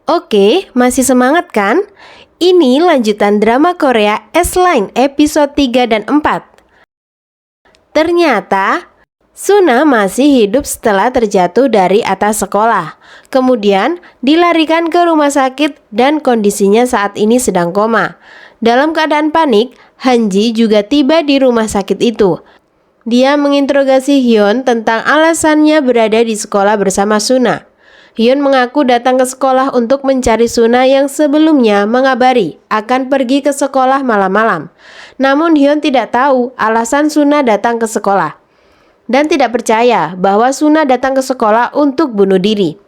Oke, masih semangat kan? Ini lanjutan drama Korea S-Line episode 3 dan 4. Ternyata, Suna masih hidup setelah terjatuh dari atas sekolah. Kemudian, dilarikan ke rumah sakit dan kondisinya saat ini sedang koma. Dalam keadaan panik, Hanji juga tiba di rumah sakit itu. Dia menginterogasi Hyun tentang alasannya berada di sekolah bersama Suna. Hyun mengaku datang ke sekolah untuk mencari Suna yang sebelumnya mengabari akan pergi ke sekolah malam-malam. Namun Hyun tidak tahu alasan Suna datang ke sekolah dan tidak percaya bahwa Suna datang ke sekolah untuk bunuh diri.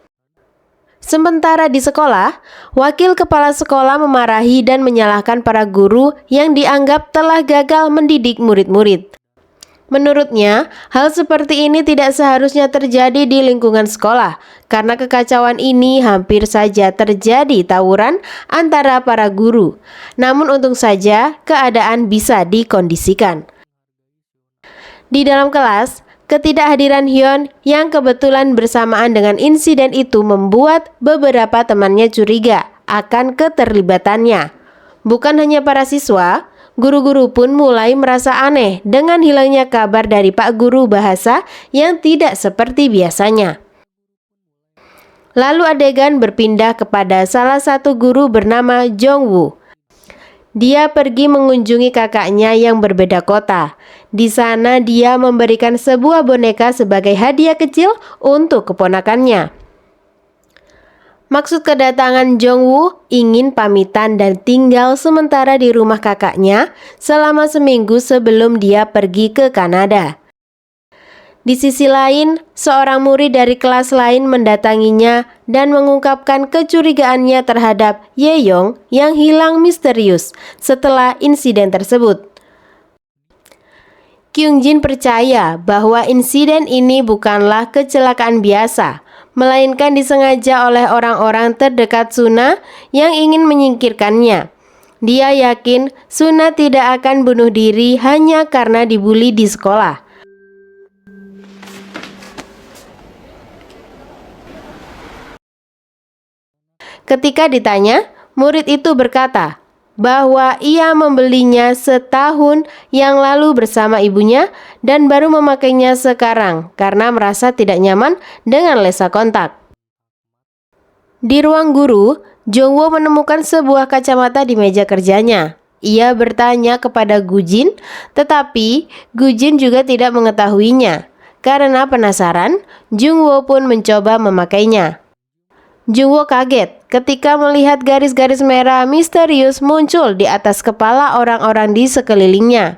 Sementara di sekolah, wakil kepala sekolah memarahi dan menyalahkan para guru yang dianggap telah gagal mendidik murid-murid. Menurutnya, hal seperti ini tidak seharusnya terjadi di lingkungan sekolah karena kekacauan ini hampir saja terjadi tawuran antara para guru. Namun untung saja keadaan bisa dikondisikan. Di dalam kelas, ketidakhadiran Hyun yang kebetulan bersamaan dengan insiden itu membuat beberapa temannya curiga akan keterlibatannya. Bukan hanya para siswa, guru-guru pun mulai merasa aneh dengan hilangnya kabar dari Pak Guru Bahasa yang tidak seperti biasanya. Lalu adegan berpindah kepada salah satu guru bernama Jongwoo. Dia pergi mengunjungi kakaknya yang berbeda kota. Di sana dia memberikan sebuah boneka sebagai hadiah kecil untuk keponakannya. Maksud kedatangan Jongwoo ingin pamitan dan tinggal sementara di rumah kakaknya selama seminggu sebelum dia pergi ke Kanada. Di sisi lain, seorang murid dari kelas lain mendatanginya dan mengungkapkan kecurigaannya terhadap Ye-young yang hilang misterius setelah insiden tersebut. Kyung-jin percaya bahwa insiden ini bukanlah kecelakaan biasa, melainkan disengaja oleh orang-orang terdekat Suna yang ingin menyingkirkannya. Dia yakin Suna tidak akan bunuh diri hanya karena dibully di sekolah. Ketika ditanya, murid itu berkata bahwa ia membelinya setahun yang lalu bersama ibunya dan baru memakainya sekarang karena merasa tidak nyaman dengan lensa kontak. Di ruang guru, Jongwoo menemukan sebuah kacamata di meja kerjanya. Ia bertanya kepada Gujin, tetapi Gujin juga tidak mengetahuinya. Karena penasaran, Jongwoo pun mencoba memakainya. Jongwoo kaget ketika melihat garis-garis merah misterius muncul di atas kepala orang-orang di sekelilingnya.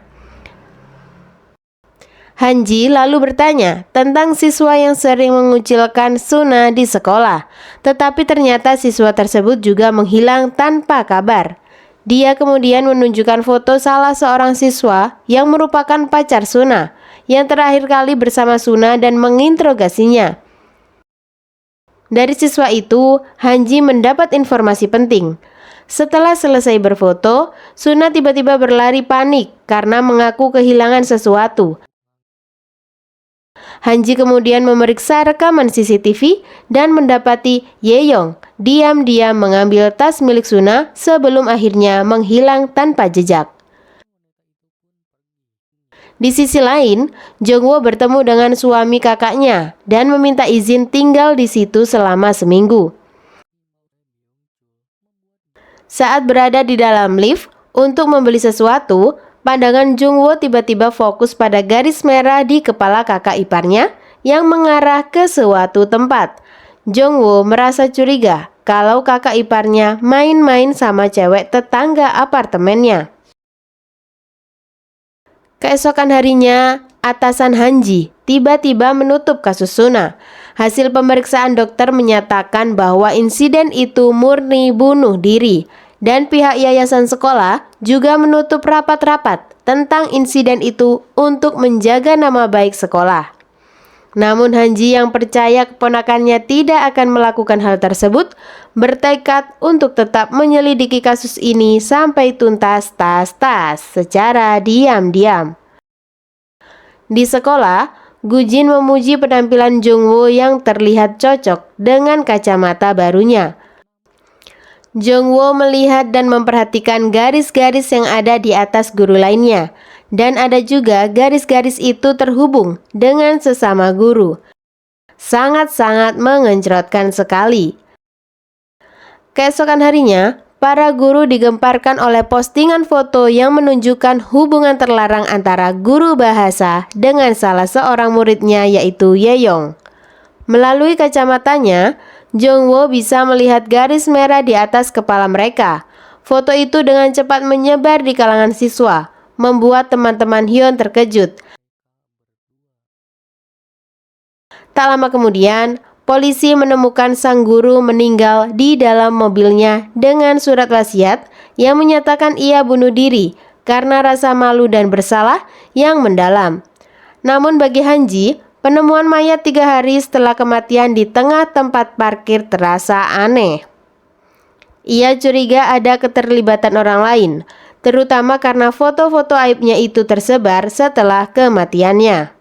Hanji lalu bertanya tentang siswa yang sering mengucilkan Suna di sekolah, tetapi ternyata siswa tersebut juga menghilang tanpa kabar. Dia kemudian menunjukkan foto salah seorang siswa yang merupakan pacar Suna, yang terakhir kali bersama Suna dan menginterogasinya. Dari siswa itu, Hanji mendapat informasi penting. Setelah selesai berfoto, Suna tiba-tiba berlari panik karena mengaku kehilangan sesuatu. Hanji kemudian memeriksa rekaman CCTV dan mendapati Ye-young diam-diam mengambil tas milik Suna sebelum akhirnya menghilang tanpa jejak. Di sisi lain, Jongwoo bertemu dengan suami kakaknya dan meminta izin tinggal di situ selama seminggu. Saat berada di dalam lift untuk membeli sesuatu, pandangan Jongwoo tiba-tiba fokus pada garis merah di kepala kakak iparnya yang mengarah ke suatu tempat. Jongwoo merasa curiga kalau kakak iparnya main-main sama cewek tetangga apartemennya. Keesokan harinya, atasan Hanji tiba-tiba menutup kasus Suna. Hasil pemeriksaan dokter menyatakan bahwa insiden itu murni bunuh diri. Dan pihak yayasan sekolah juga menutup rapat-rapat tentang insiden itu untuk menjaga nama baik sekolah. Namun Hanji yang percaya keponakannya tidak akan melakukan hal tersebut, bertekad untuk tetap menyelidiki kasus ini sampai tuntas secara diam-diam. Di sekolah, Gujin memuji penampilan Jongwoo yang terlihat cocok dengan kacamata barunya. Jongwo melihat dan memperhatikan garis-garis yang ada di atas guru lainnya, dan ada juga garis-garis itu terhubung dengan sesama guru. Sangat-sangat mengencerotkan sekali. Keesokan harinya, para guru digemparkan oleh postingan foto yang menunjukkan hubungan terlarang antara guru bahasa dengan salah seorang muridnya, yaitu Yeyong. Melalui kacamatanya, Jongwo bisa melihat garis merah di atas kepala mereka. Foto itu dengan cepat menyebar di kalangan siswa, membuat teman-teman Hyun terkejut. Tak lama kemudian, polisi menemukan sang guru meninggal di dalam mobilnya dengan surat wasiat yang menyatakan ia bunuh diri karena rasa malu dan bersalah yang mendalam. Namun bagi Hanji, penemuan mayat 3 hari setelah kematian di tengah tempat parkir terasa aneh. Ia curiga ada keterlibatan orang lain, terutama karena foto-foto aibnya itu tersebar setelah kematiannya.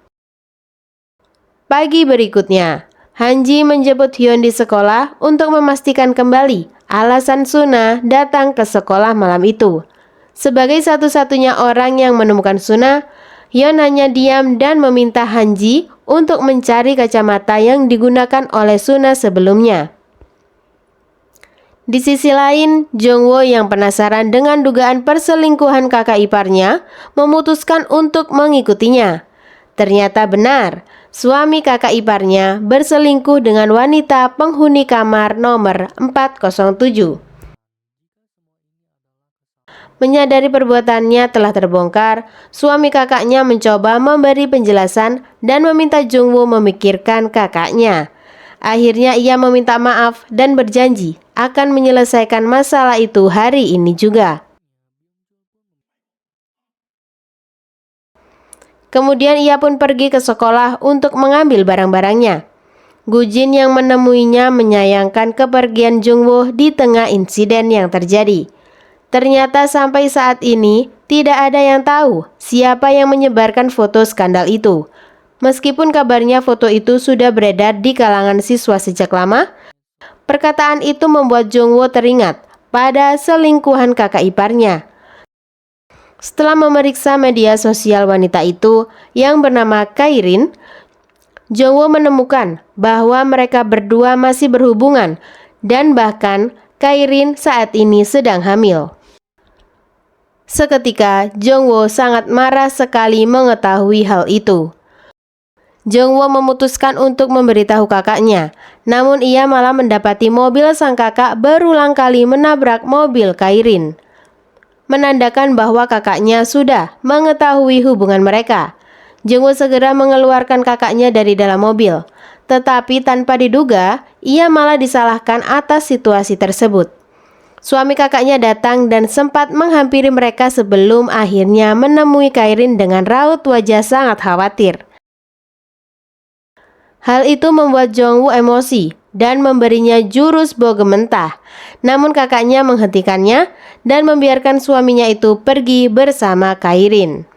Pagi berikutnya, Hanji menjemput Hyun di sekolah untuk memastikan kembali alasan Suna datang ke sekolah malam itu. Sebagai satu-satunya orang yang menemukan Suna, Hyun hanya diam dan meminta Hanji untuk mencari kacamata yang digunakan oleh Suna sebelumnya. Di sisi lain, Jongwo yang penasaran dengan dugaan perselingkuhan kakak iparnya memutuskan untuk mengikutinya. Ternyata benar, suami kakak iparnya berselingkuh dengan wanita penghuni kamar nomor 407. Menyadari perbuatannya telah terbongkar, suami kakaknya mencoba memberi penjelasan dan meminta Jongwo memikirkan kakaknya. Akhirnya ia meminta maaf dan berjanji akan menyelesaikan masalah itu hari ini juga. Kemudian ia pun pergi ke sekolah untuk mengambil barang-barangnya. Gujin yang menemuinya menyayangkan kepergian Jongwo di tengah insiden yang terjadi. Ternyata sampai saat ini tidak ada yang tahu siapa yang menyebarkan foto skandal itu. Meskipun kabarnya foto itu sudah beredar di kalangan siswa sejak lama, perkataan itu membuat Jongwo teringat pada selingkuhan kakak iparnya. Setelah memeriksa media sosial wanita itu yang bernama Kairin, Jongwo menemukan bahwa mereka berdua masih berhubungan dan bahkan Kairin saat ini sedang hamil. Seketika, Jongwo sangat marah sekali mengetahui hal itu. Jongwo memutuskan untuk memberitahu kakaknya, namun ia malah mendapati mobil sang kakak berulang kali menabrak mobil Kairin, menandakan bahwa kakaknya sudah mengetahui hubungan mereka. Jongwo segera mengeluarkan kakaknya dari dalam mobil, tetapi tanpa diduga, ia malah disalahkan atas situasi tersebut. Suami kakaknya datang dan sempat menghampiri mereka sebelum akhirnya menemui Kairin dengan raut wajah sangat khawatir. Hal itu membuat Jongwo emosi dan memberinya jurus bogem mentah. Namun kakaknya menghentikannya dan membiarkan suaminya itu pergi bersama Kairin.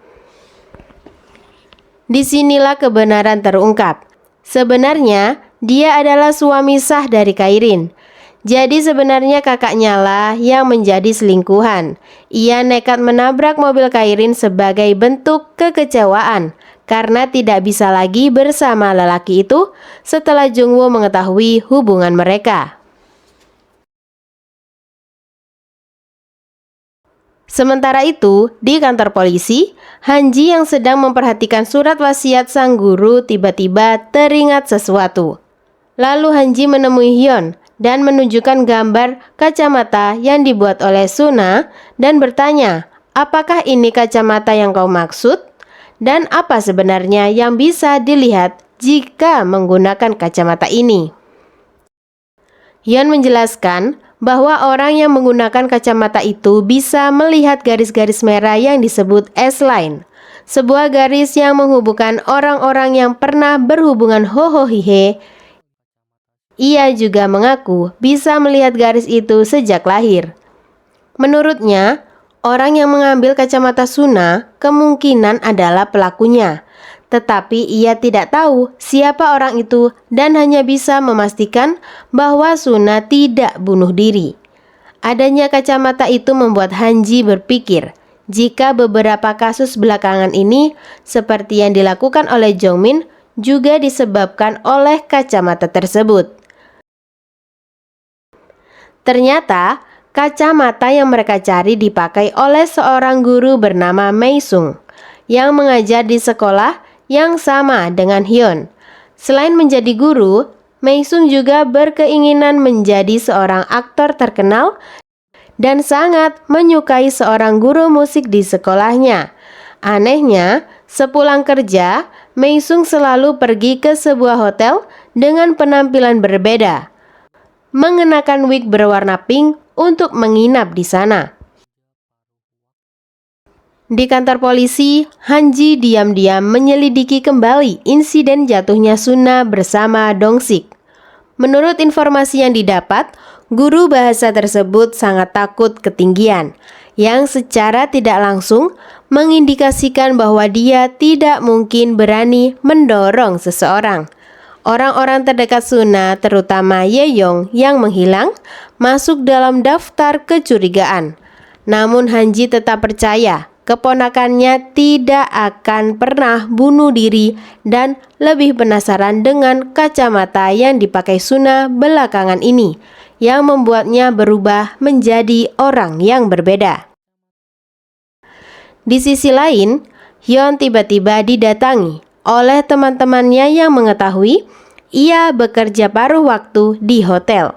Disinilah kebenaran terungkap. Sebenarnya dia adalah suami sah dari Kairin. Jadi sebenarnya kakaknya lah yang menjadi selingkuhan. Ia nekat menabrak mobil Kairin sebagai bentuk kekecewaan karena tidak bisa lagi bersama lelaki itu setelah Jongwo mengetahui hubungan mereka. Sementara itu, di kantor polisi, Hanji yang sedang memperhatikan surat wasiat sang guru tiba-tiba teringat sesuatu. Lalu Hanji menemui Hyun dan menunjukkan gambar kacamata yang dibuat oleh Suna dan bertanya, apakah ini kacamata yang kau maksud? Dan apa sebenarnya yang bisa dilihat jika menggunakan kacamata ini? Hyun menjelaskan bahwa orang yang menggunakan kacamata itu bisa melihat garis-garis merah yang disebut S-line, sebuah garis yang menghubungkan orang-orang yang pernah berhubungan hohohihe. Ia juga mengaku bisa melihat garis itu sejak lahir. Menurutnya, orang yang mengambil kacamata Suna kemungkinan adalah pelakunya, tetapi ia tidak tahu siapa orang itu dan hanya bisa memastikan bahwa Suna tidak bunuh diri. Adanya kacamata itu membuat Hanji berpikir jika beberapa kasus belakangan ini seperti yang dilakukan oleh Jongmin juga disebabkan oleh kacamata tersebut. Ternyata kacamata yang mereka cari dipakai oleh seorang guru bernama Meisung yang mengajar di sekolah yang sama dengan Hyun. Selain menjadi guru, Meisung juga berkeinginan menjadi seorang aktor terkenal dan sangat menyukai seorang guru musik di sekolahnya. Anehnya, sepulang kerja, Meisung selalu pergi ke sebuah hotel dengan penampilan berbeda, mengenakan wig berwarna pink untuk menginap di sana. Di kantor polisi, Hanji diam-diam menyelidiki kembali insiden jatuhnya Suna bersama Dongsik. Menurut informasi yang didapat, guru bahasa tersebut sangat takut ketinggian, yang secara tidak langsung mengindikasikan bahwa dia tidak mungkin berani mendorong seseorang. Orang-orang terdekat Suna, terutama Yeyong yang menghilang, masuk dalam daftar kecurigaan. Namun Hanji tetap percaya keponakannya tidak akan pernah bunuh diri dan lebih penasaran dengan kacamata yang dipakai Suna belakangan ini, yang membuatnya berubah menjadi orang yang berbeda. Di sisi lain, Hyun tiba-tiba didatangi oleh teman-temannya yang mengetahui ia bekerja paruh waktu di hotel.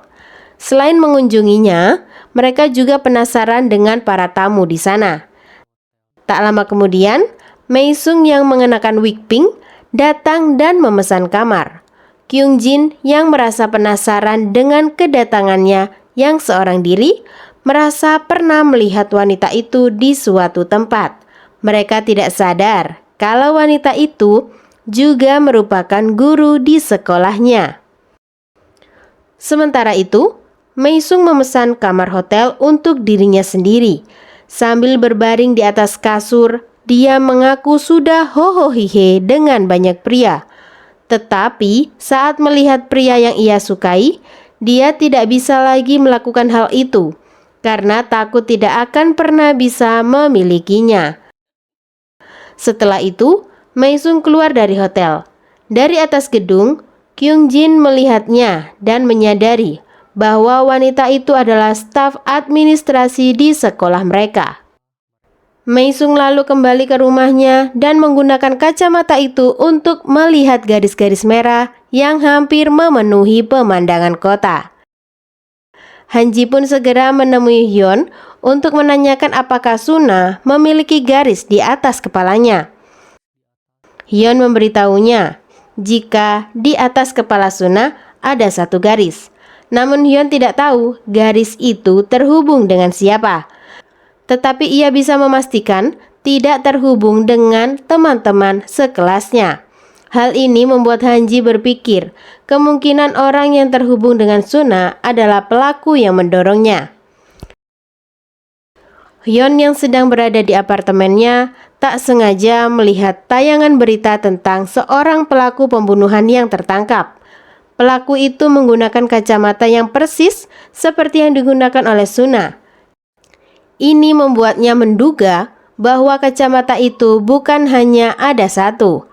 Selain mengunjunginya, mereka juga penasaran dengan para tamu di sana. Tak lama kemudian, Meisung yang mengenakan wig pink datang dan memesan kamar. Kyung Jin yang merasa penasaran dengan kedatangannya yang seorang diri, merasa pernah melihat wanita itu di suatu tempat. Mereka tidak sadar kalau wanita itu juga merupakan guru di sekolahnya. Sementara itu, Meisung memesan kamar hotel untuk dirinya sendiri. Sambil berbaring di atas kasur, dia mengaku sudah hohohihe dengan banyak pria. Tetapi saat melihat pria yang ia sukai, dia tidak bisa lagi melakukan hal itu karena takut tidak akan pernah bisa memilikinya. Setelah itu, Meisung keluar dari hotel. Dari atas gedung, Kyung Jin melihatnya dan menyadari bahwa wanita itu adalah staf administrasi di sekolah mereka. Meisung lalu kembali ke rumahnya dan menggunakan kacamata itu untuk melihat garis-garis merah yang hampir memenuhi pemandangan kota. Hanji pun segera menemui Hyun untuk menanyakan apakah Suna memiliki garis di atas kepalanya. Hyun memberitahunya jika di atas kepala Suna ada satu garis. Namun Hyun tidak tahu garis itu terhubung dengan siapa. Tetapi ia bisa memastikan tidak terhubung dengan teman-teman sekelasnya. Hal ini membuat Hanji berpikir kemungkinan orang yang terhubung dengan Suna adalah pelaku yang mendorongnya. Hyun yang sedang berada di apartemennya tak sengaja melihat tayangan berita tentang seorang pelaku pembunuhan yang tertangkap. Pelaku itu menggunakan kacamata yang persis seperti yang digunakan oleh Suna. Ini membuatnya menduga bahwa kacamata itu bukan hanya ada satu.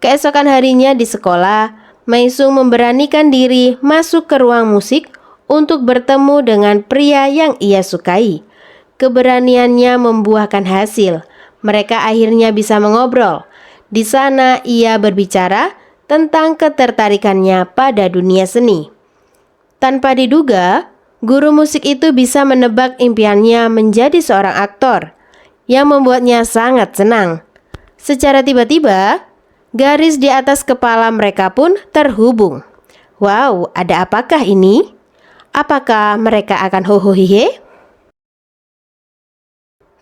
Keesokan harinya di sekolah, Meisung memberanikan diri masuk ke ruang musik untuk bertemu dengan pria yang ia sukai. Keberaniannya membuahkan hasil. Mereka akhirnya bisa mengobrol. Di sana ia berbicara tentang ketertarikannya pada dunia seni. Tanpa diduga, guru musik itu bisa menebak impiannya menjadi seorang aktor, yang membuatnya sangat senang. Secara tiba-tiba, garis di atas kepala mereka pun terhubung. Wow, ada apakah ini? Apakah mereka akan hohohihe?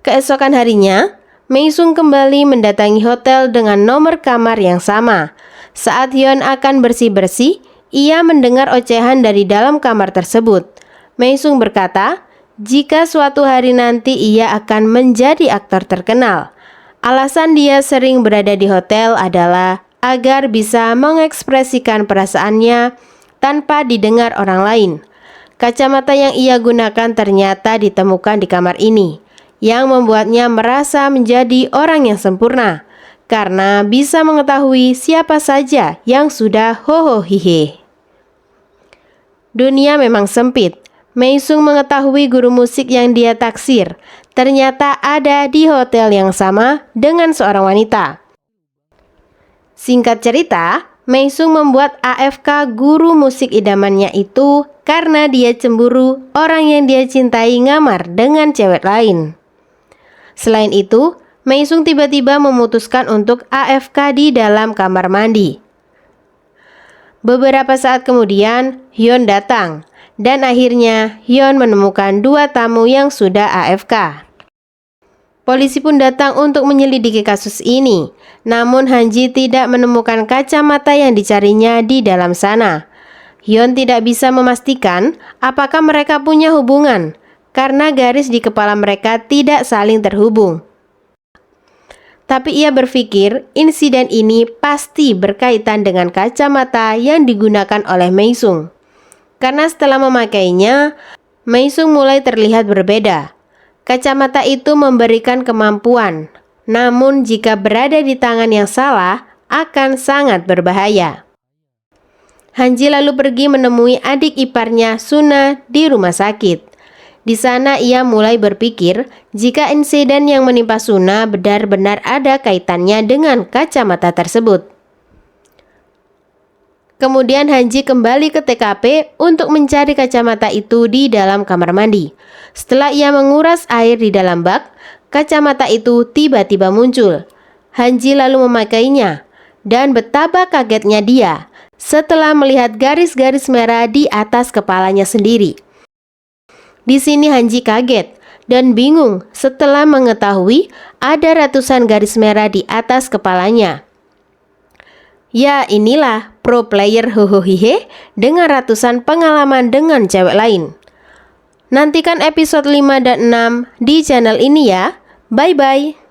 Keesokan harinya, Meisung kembali mendatangi hotel dengan nomor kamar yang sama. Saat Hyun akan bersih-bersih, ia mendengar ocehan dari dalam kamar tersebut. Meisung berkata, jika suatu hari nanti ia akan menjadi aktor terkenal. Alasan dia sering berada di hotel adalah agar bisa mengekspresikan perasaannya tanpa didengar orang lain. Kacamata yang ia gunakan ternyata ditemukan di kamar ini, yang membuatnya merasa menjadi orang yang sempurna, karena bisa mengetahui siapa saja yang sudah hohohihe. Dunia memang sempit. Mei Sung mengetahui guru musik yang dia taksir ternyata ada di hotel yang sama dengan seorang wanita. Singkat cerita, Mei Sung membuat AFK guru musik idamannya itu karena dia cemburu orang yang dia cintai ngamar dengan cewek lain. Selain itu, Mei Sung tiba-tiba memutuskan untuk AFK di dalam kamar mandi. Beberapa saat kemudian, Hyun datang, dan akhirnya Hyun menemukan dua tamu yang sudah AFK. Polisi pun datang untuk menyelidiki kasus ini, namun Han Ji tidak menemukan kacamata yang dicarinya di dalam sana. Hyun tidak bisa memastikan apakah mereka punya hubungan, karena garis di kepala mereka tidak saling terhubung. Tapi ia berpikir insiden ini pasti berkaitan dengan kacamata yang digunakan oleh Mei Sung. Karena setelah memakainya, Mei Sung mulai terlihat berbeda. Kacamata itu memberikan kemampuan, namun jika berada di tangan yang salah, akan sangat berbahaya. Han Ji lalu pergi menemui adik iparnya Suna di rumah sakit. Di sana ia mulai berpikir jika insiden yang menimpa Suna benar-benar ada kaitannya dengan kacamata tersebut. Kemudian Han Ji kembali ke TKP untuk mencari kacamata itu di dalam kamar mandi. Setelah ia menguras air di dalam bak, kacamata itu tiba-tiba muncul. Han Ji lalu memakainya, dan betapa kagetnya dia setelah melihat garis-garis merah di atas kepalanya sendiri. Di sini Han Ji kaget dan bingung setelah mengetahui ada ratusan garis merah di atas kepalanya. Ya, inilah pro player hohohihe dengan ratusan pengalaman dengan cewek lain. Nantikan episode 5 dan 6 di channel ini ya. Bye-bye.